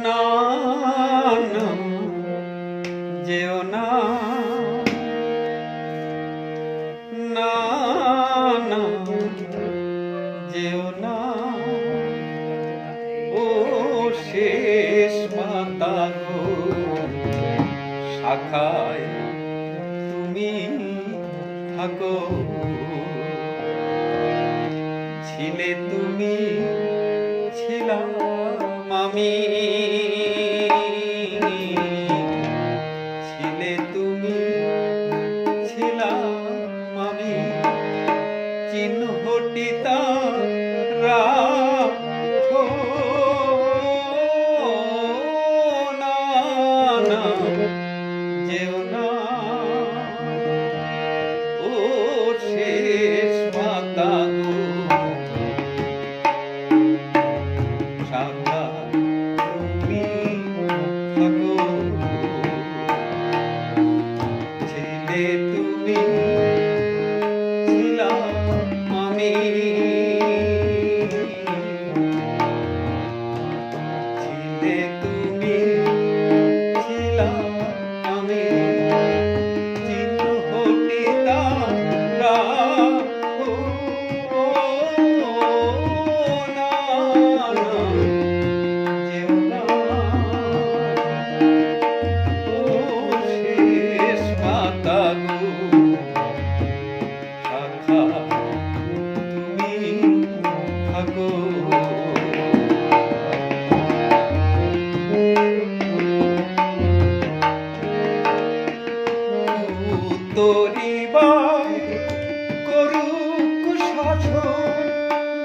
না না যেও না, না না যেও না, ও শেষ পাতা গো, শাখায় তুমি থাকো। ছিলে তুমি, ছিলাম আমি, ছিলে তুমি, ছিলাম আমি, চিহ্নটি তারা না না যেও না, ও শেষ পাতা গো, শাখা তুমি থাকো। ছিলে তুমি, ছিলাম আমি, ছিলে তুমি, ছিলাম আমি, চিহ্নটি তারা তোরিবার করুক শাসন,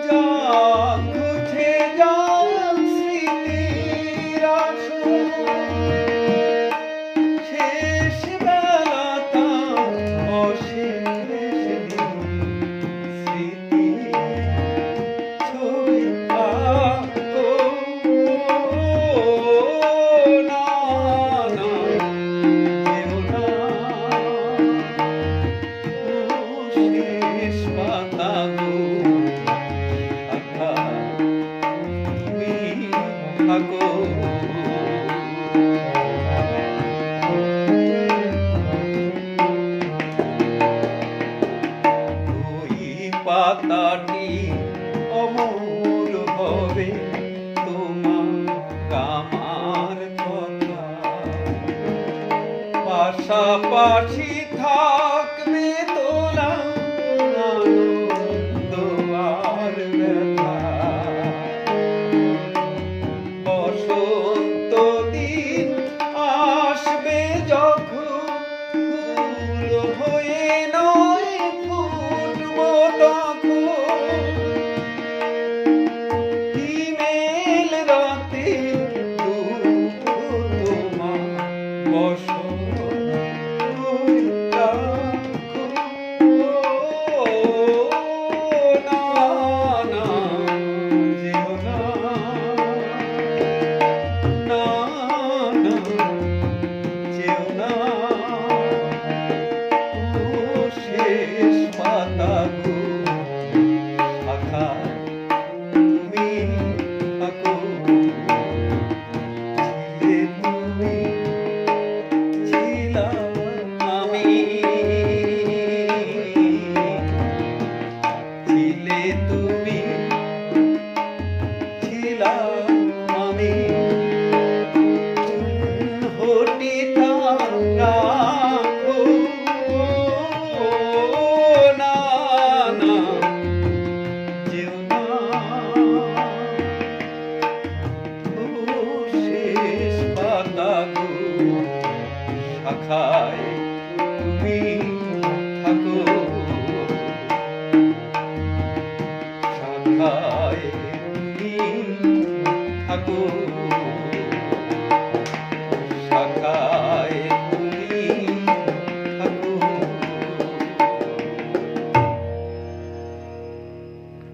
যা খুঁজে যান স্মৃতির আসন, শেষ বেলা তার অশেষ স্মৃতি ছবি আঁকো। না না যেও না, শেষ পাতা গো, শাখা তুমি থাকো। ওই পাতাটি অমর হবে তোমার আমার কথা, পাশাপাশি থাকবে তোলা আনন্দ আর ব্যথা। বসন্ত দিন আসবে যখন, ফুল হয়ে নয় ফুটবো তখন, হিমেল রাতে দুঃখ তোমার বসন্ত রাখো। না না যেও না, না না যেও না, ও শেষ পাতা গো, শাখা তুমি থাকো। ছিলে তুমি, ছিলাম আমি, ছিলে তুমি, ছিলাম আমি, চিহ্নটি তারা না না যেও না, ও শেষ পাতা গো, শাখায় তুমি থাকো। শাখায় তুমি থাকো।